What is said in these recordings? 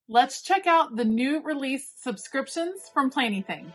Let's check out the new release subscriptions from Planything.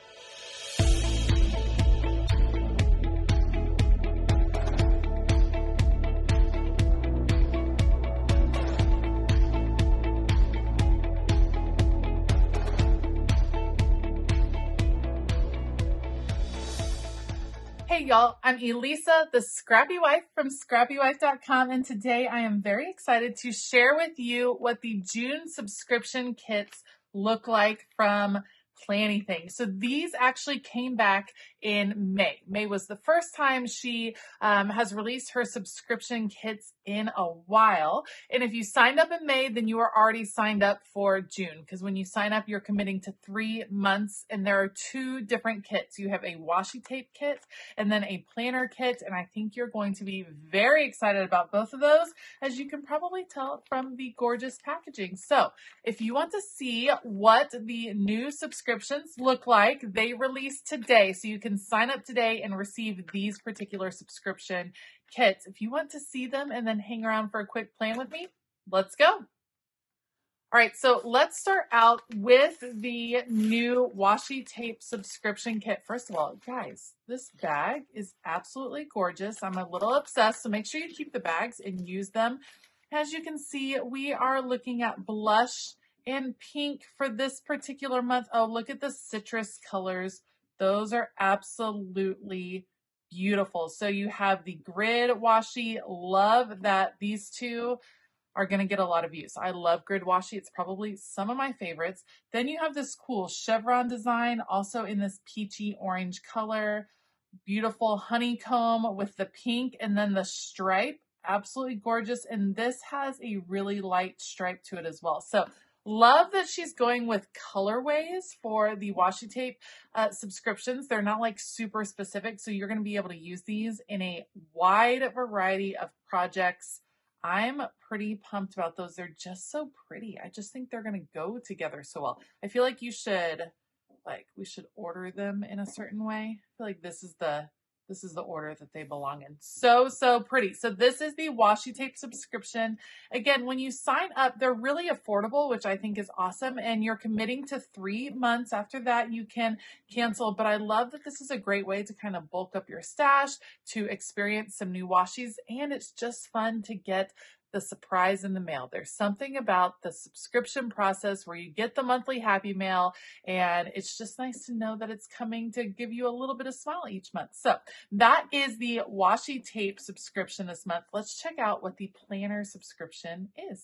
Hey y'all, I'm Elisa, the Scrappy Wife from ScrappyWife.com, and today I am very excited to share with you what the June subscription kits look like from Planything. So these actually came back in May. May was the first time she has released her subscription kits in a while. And if you signed up in May, then you are already signed up for June, because when you sign up, you're committing to 3 months, and there are 2 different kits. You have a washi tape kit and then a planner kit. And I think you're going to be very excited about both of those, as you can probably tell from the gorgeous packaging. So if you want to see what the new subscriptions look like, they released today. So you can sign up today and receive these particular subscription kits. If you want to see them and then hang around for a quick plan with me, let's go. All right, so let's start out with the new washi tape subscription kit. First of all, guys, this bag is absolutely gorgeous. I'm a little obsessed, so make sure you keep the bags and use them. As you can see, we are looking at blush and pink for this particular month. Oh, look at the citrus colors. Those are absolutely beautiful. So you have the grid washi. Love that these two are going to get a lot of use. I love grid washi. It's probably some of my favorites. Then you have this cool chevron design, also in this peachy orange color. Beautiful honeycomb with the pink and then the stripe. Absolutely gorgeous. And this has a really light stripe to it as well. So love that she's going with colorways for the washi tape subscriptions. They're not like super specific, so you're going to be able to use these in a wide variety of projects. I'm pretty pumped about those. They're just so pretty. I just think they're going to go together so well. I feel like we should order them in a certain way. I feel like this is the order that they belong in. So pretty. So this is the washi tape subscription. Again, when you sign up, they're really affordable, which I think is awesome. And you're committing to 3 months. After that, you can cancel. But I love that this is a great way to kind of bulk up your stash, to experience some new washis. And it's just fun to get the surprise in the mail. There's something about the subscription process where you get the monthly happy mail, and it's just nice to know that it's coming to give you a little bit of smile each month. So that is the washi tape subscription this month. Let's check out what the planner subscription is.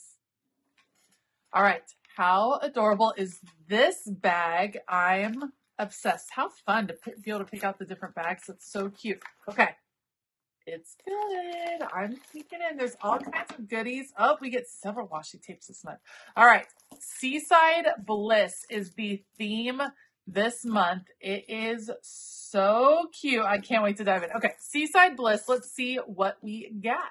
All right, how adorable is this bag? I'm obsessed. How fun to be able to pick out the different bags. It's so cute. Okay. It's good. I'm peeking in. There's all kinds of goodies. Oh, we get several washi tapes this month. All right. Seaside Bliss is the theme this month. It is so cute. I can't wait to dive in. Okay. Seaside Bliss. Let's see what we got.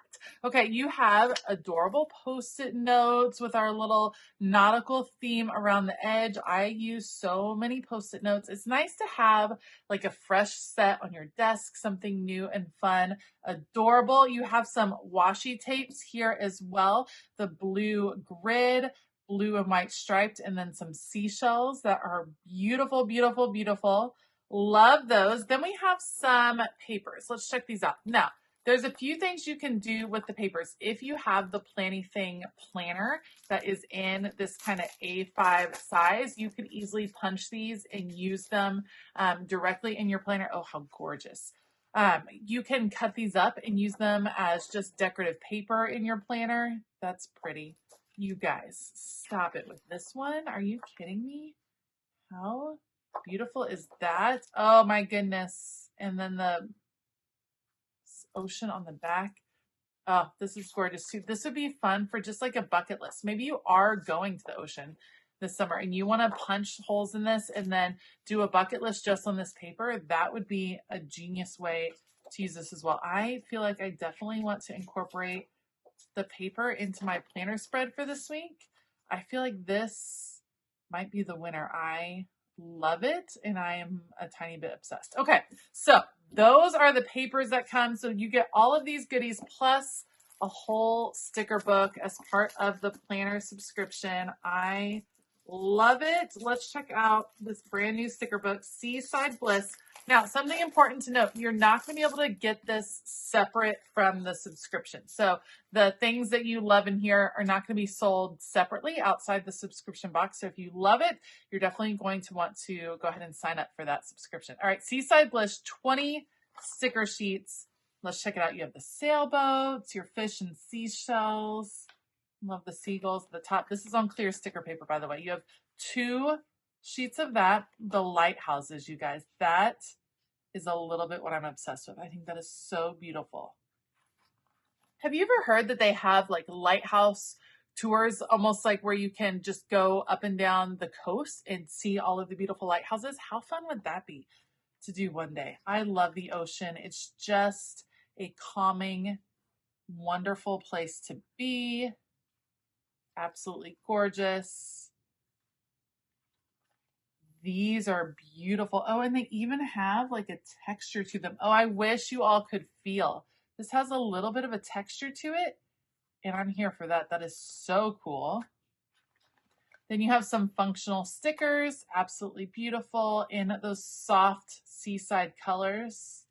Okay. You have adorable Post-it notes with our little nautical theme around the edge. I use so many Post-it notes. It's nice to have like a fresh set on your desk, something new and fun. Adorable. You have some washi tapes here as well. The blue grid, blue and white striped, and then some seashells that are beautiful, beautiful, beautiful. Love those. Then we have some papers. Let's check these out. Now, there's a few things you can do with the papers. If you have the Planything planner that is in this kind of A5 size, you can easily punch these and use them directly in your planner. Oh, how gorgeous. You can cut these up and use them as just decorative paper in your planner. That's pretty. You guys, stop it with this one. Are you kidding me? How beautiful is that? Oh my goodness. And then the ocean on the back. Oh, this is gorgeous too. This would be fun for just like a bucket list. Maybe you are going to the ocean this summer and you want to punch holes in this and then do a bucket list just on this paper. That would be a genius way to use this as well. I feel like I definitely want to incorporate the paper into my planner spread for this week. I feel like this might be the winner. I love it and I am a tiny bit obsessed. Okay, so those are the papers that come. So you get all of these goodies plus a whole sticker book as part of the planner subscription. I Love it. Let's check out this brand new sticker book, Seaside Bliss. Now, something important to note, you're not going to be able to get this separate from the subscription. So the things that you love in here are not going to be sold separately outside the subscription box. So if you love it, you're definitely going to want to go ahead and sign up for that subscription. All right, Seaside Bliss, 20 sticker sheets. Let's check it out. You have the sailboats, your fish and seashells. Love the seagulls at the top. This is on clear sticker paper, by the way. You have 2 sheets of that. The lighthouses, you guys. That is a little bit what I'm obsessed with. I think that is so beautiful. Have you ever heard that they have like lighthouse tours, almost like where you can just go up and down the coast and see all of the beautiful lighthouses? How fun would that be to do one day? I love the ocean. It's just a calming, wonderful place to be. Absolutely gorgeous. These are beautiful. Oh, and they even have like a texture to them. Oh, I wish you all could feel. This has a little bit of a texture to it, and I'm here for that. That is so cool. Then you have some functional stickers, absolutely beautiful in those soft seaside colors.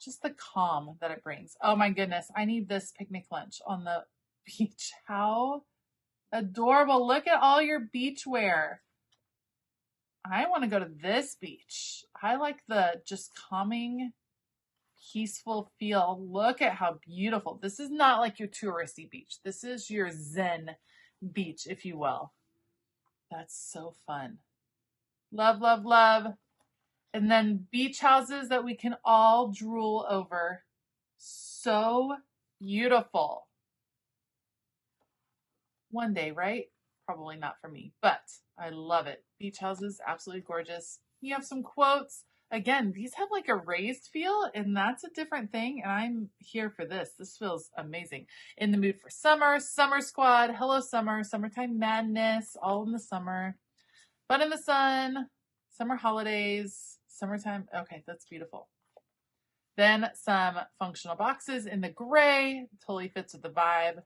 Just the calm that it brings. Oh my goodness, I need this picnic lunch on the beach. How adorable. Look at all your beach wear. I want to go to this beach. I like the just calming, peaceful feel. Look at how beautiful. This is not like your touristy beach. This is your Zen beach, if you will. That's so fun. Love, love, love. And then beach houses that we can all drool over. So beautiful. One day, right? Probably not for me, but I love it. Beach houses, absolutely gorgeous. You have some quotes. Again, these have like a raised feel, and that's a different thing, and I'm here for this. This feels amazing. In the mood for summer, summer squad, hello summer, summertime madness, all in the summer. Fun in the sun, summer holidays, summertime. Okay, that's beautiful. Then some functional boxes in the gray, totally fits with the vibe.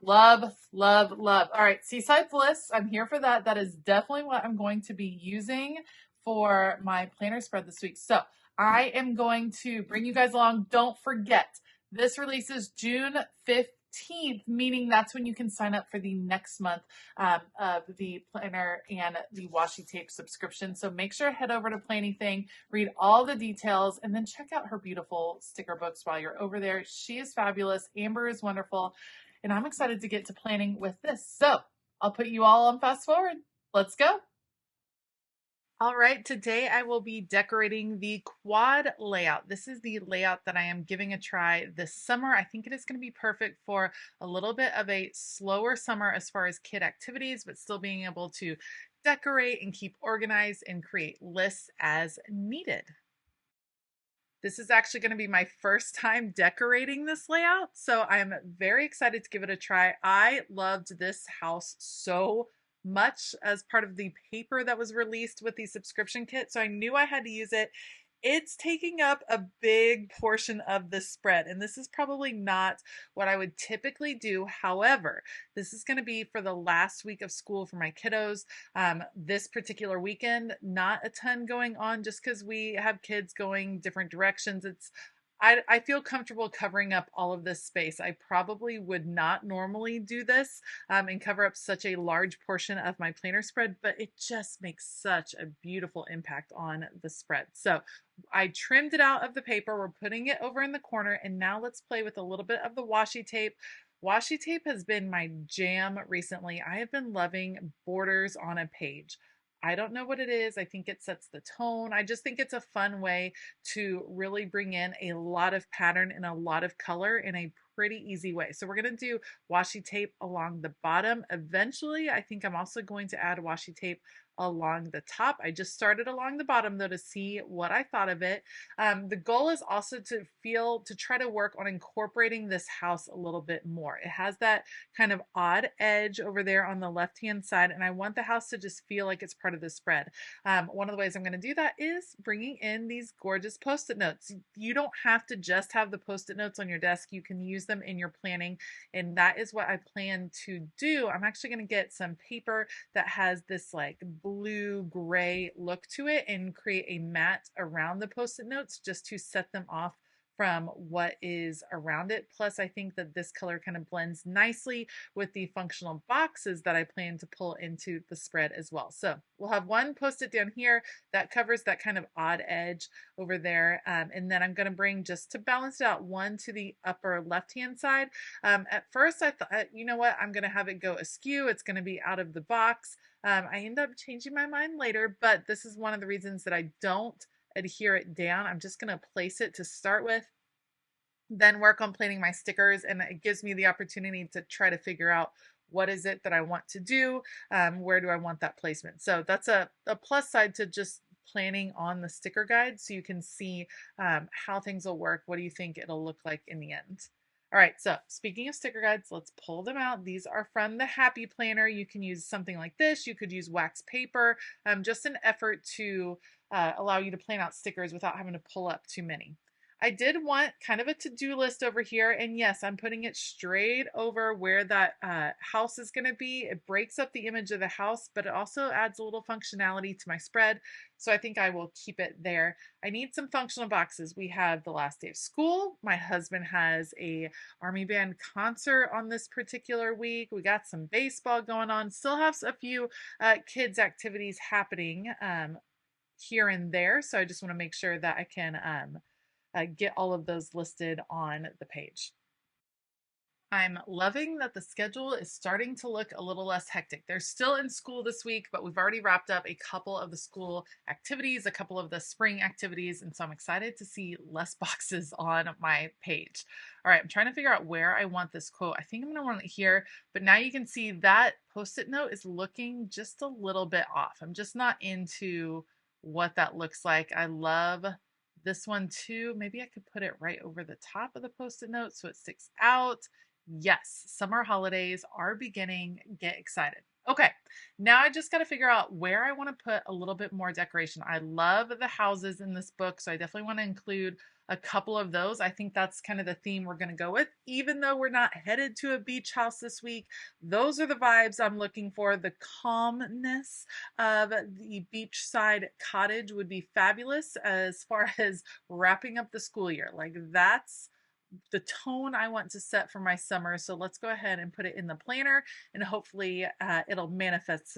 Love, love, love. All right, Seaside Bliss. I'm here for that. That is definitely what I'm going to be using for my planner spread this week. So I am going to bring you guys along. Don't forget, this releases June 15th, meaning that's when you can sign up for the next month of the planner and the washi tape subscription. So make sure to head over to Planything, read all the details, and then check out her beautiful sticker books while you're over there. She is fabulous. Amber is wonderful. And I'm excited to get to planning with this. So I'll put you all on fast forward. Let's go. All right, today I will be decorating the quad layout. This is the layout that I am giving a try this summer. I think it is going to be perfect for a little bit of a slower summer as far as kid activities, but still being able to decorate and keep organized and create lists as needed. This is actually going to be my first time decorating this layout, so I'm very excited to give it a try. I loved this house so much as part of the paper that was released with the subscription kit, so I knew I had to use it. It's taking up a big portion of the spread, and this is probably not what I would typically do. However, this is going to be for the last week of school for my kiddos. This particular weekend, not a ton going on just because we have kids going different directions. I feel comfortable covering up all of this space. I probably would not normally do this and cover up such a large portion of my planner spread, but it just makes such a beautiful impact on the spread. So I trimmed it out of the paper. We're putting it over in the corner, and now let's play with a little bit of the washi tape. Washi tape has been my jam recently. I have been loving borders on a page. I don't know what it is. I think it sets the tone. I just think it's a fun way to really bring in a lot of pattern and a lot of color in a pretty easy way. So we're going to do washi tape along the bottom. Eventually, I think I'm also going to add washi tape along the top. I just started along the bottom though to see what I thought of it. The goal is also to try to work on incorporating this house a little bit more. It has that kind of odd edge over there on the left-hand side, and I want the house to just feel like it's part of the spread. One of the ways I'm going to do that is bringing in these gorgeous Post-it notes. You don't have to just have the Post-it notes on your desk. You can use them in your planning. And that is what I plan to do. I'm actually going to get some paper that has this like blue gray look to it and create a mat around the post-it notes just to set them off from what is around it. Plus, I think that this color kind of blends nicely with the functional boxes that I plan to pull into the spread as well. So we'll have one post-it down here that covers that kind of odd edge over there. And then I'm going to bring, just to balance it out, one to the upper left-hand side. At first, I thought, you know what, I'm going to have it go askew. It's going to be out of the box. I end up changing my mind later, but this is one of the reasons that I don't adhere it down. I'm just going to place it to start with, then work on planning my stickers, and it gives me the opportunity to try to figure out what is it that I want to do, where do I want that placement. So that's a plus side to just planning on the sticker guide, so you can see how things will work. What do you think it'll look like in the end? All right, so speaking of sticker guides, let's pull them out. These are from the Happy Planner. You can use something like this. You could use wax paper, just an effort to allow you to plan out stickers without having to pull up too many. I did want kind of a to-do list over here, and yes, I'm putting it straight over where that house is going to be. It breaks up the image of the house, but it also adds a little functionality to my spread, so I think I will keep it there. I need some functional boxes. We have the last day of school. My husband has a army band concert on this particular week. We got some baseball going on. Still have a few kids activities happening here and there, so I just want to make sure that I can get all of those listed on the page. I'm loving that the schedule is starting to look a little less hectic. They're still in school this week, but we've already wrapped up a couple of the school activities, a couple of the spring activities, and so I'm excited to see less boxes on my page. All right, I'm trying to figure out where I want this quote. I think I'm going to want it here, but now you can see that post-it note is looking just a little bit off. I'm just not into what that looks like. I love this one too. Maybe I could put it right over the top of the post-it note so it sticks out. Yes, summer holidays are beginning. Get excited. Okay, now I just got to figure out where I want to put a little bit more decoration. I love the houses in this book, so I definitely want to include a couple of those. I think that's kind of the theme we're going to go with. Even though we're not headed to a beach house this week, those are the vibes I'm looking for. The calmness of the beachside cottage would be fabulous as far as wrapping up the school year. Like, that's the tone I want to set for my summer. So let's go ahead and put it in the planner, and hopefully it'll manifest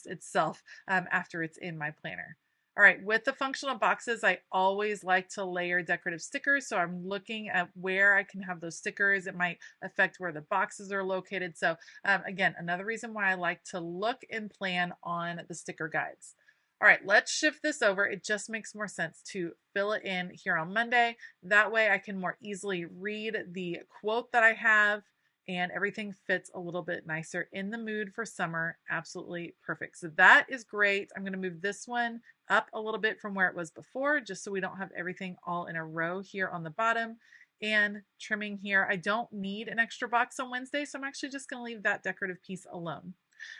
itself after it's in my planner. All right, with the functional boxes, I always like to layer decorative stickers. So I'm looking at where I can have those stickers. It might affect where the boxes are located. So again, another reason why I like to look and plan on the sticker guides. All right, let's shift this over. It just makes more sense to fill it in here on Monday. That way I can more easily read the quote that I have, and everything fits a little bit nicer in the mood for summer. Absolutely perfect. So that is great. I'm going to move this one up a little bit from where it was before, just so we don't have everything all in a row here on the bottom. And trimming here, I don't need an extra box on Wednesday, so I'm actually just going to leave that decorative piece alone.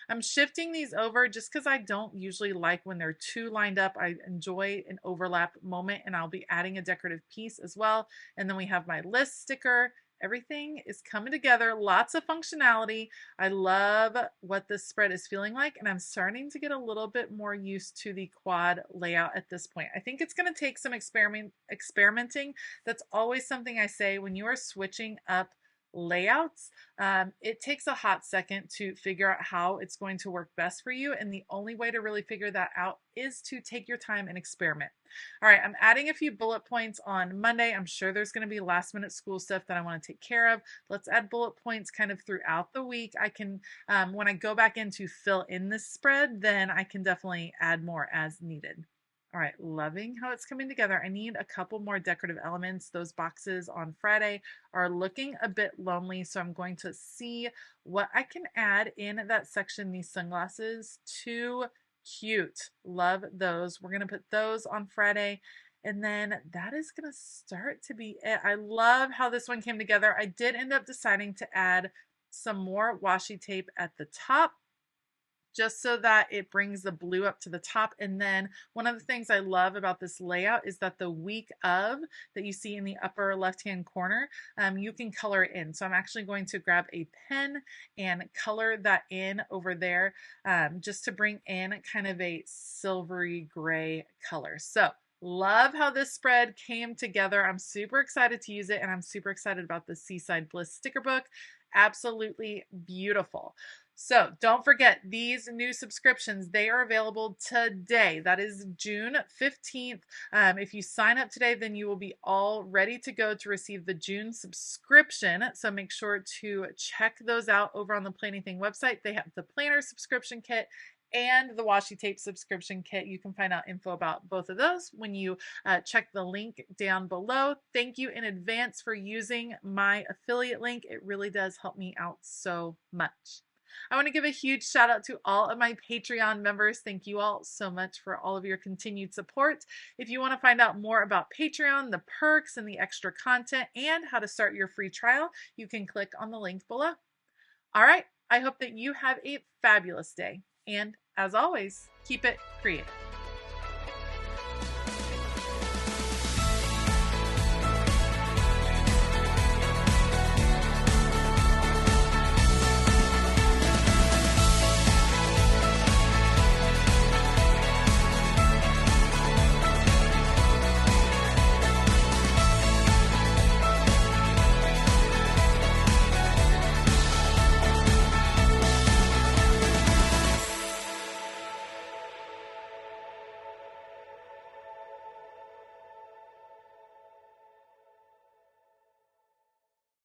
I'm shifting these over just because I don't usually like when they're two lined up. I enjoy an overlap moment, and I'll be adding a decorative piece as well. And then we have my list sticker. Everything is coming together. Lots of functionality. I love what this spread is feeling like, and I'm starting to get a little bit more used to the quad layout at this point. I think it's going to take some experimenting. That's always something I say when you are switching up layouts. It takes a hot second to figure out how it's going to work best for you, and the only way to really figure that out is to take your time and experiment. All right, I'm adding a few bullet points on Monday. I'm sure there's going to be last minute school stuff that I want to take care of. Let's add bullet points kind of throughout the week. I can, when I go back in to fill in this spread, then I can definitely add more as needed. All right, loving how it's coming together. I need a couple more decorative elements. Those boxes on Friday are looking a bit lonely, so I'm going to see what I can add in that section. These sunglasses, too cute. Love those. We're going to put those on Friday, and then that is going to start to be it. I love how this one came together. I did end up deciding to add some more washi tape at the top. just so that it brings the blue up to the top. And then one of the things I love about this layout is that the week of that you see in the upper left-hand corner, you can color it in. So I'm actually going to grab a pen and color that in over there, just to bring in kind of a silvery gray color. So love how this spread came together. I'm super excited to use it, and I'm super excited about the Seaside Bliss sticker book. Absolutely beautiful. So don't forget these new subscriptions, they are available today. That is June 15th. If you sign up today, then you will be all ready to go to receive the June subscription. So make sure to check those out over on the Planything website. They have the planner subscription kit and the washi tape subscription kit. You can find out info about both of those when you check the link down below. Thank you in advance for using my affiliate link. It really does help me out so much. I want to give a huge shout out to all of my Patreon members. Thank you all so much for all of your continued support. If you want to find out more about Patreon, the perks and the extra content, and how to start your free trial, you can click on the link below. All right, I hope that you have a fabulous day. And as always, keep it creative.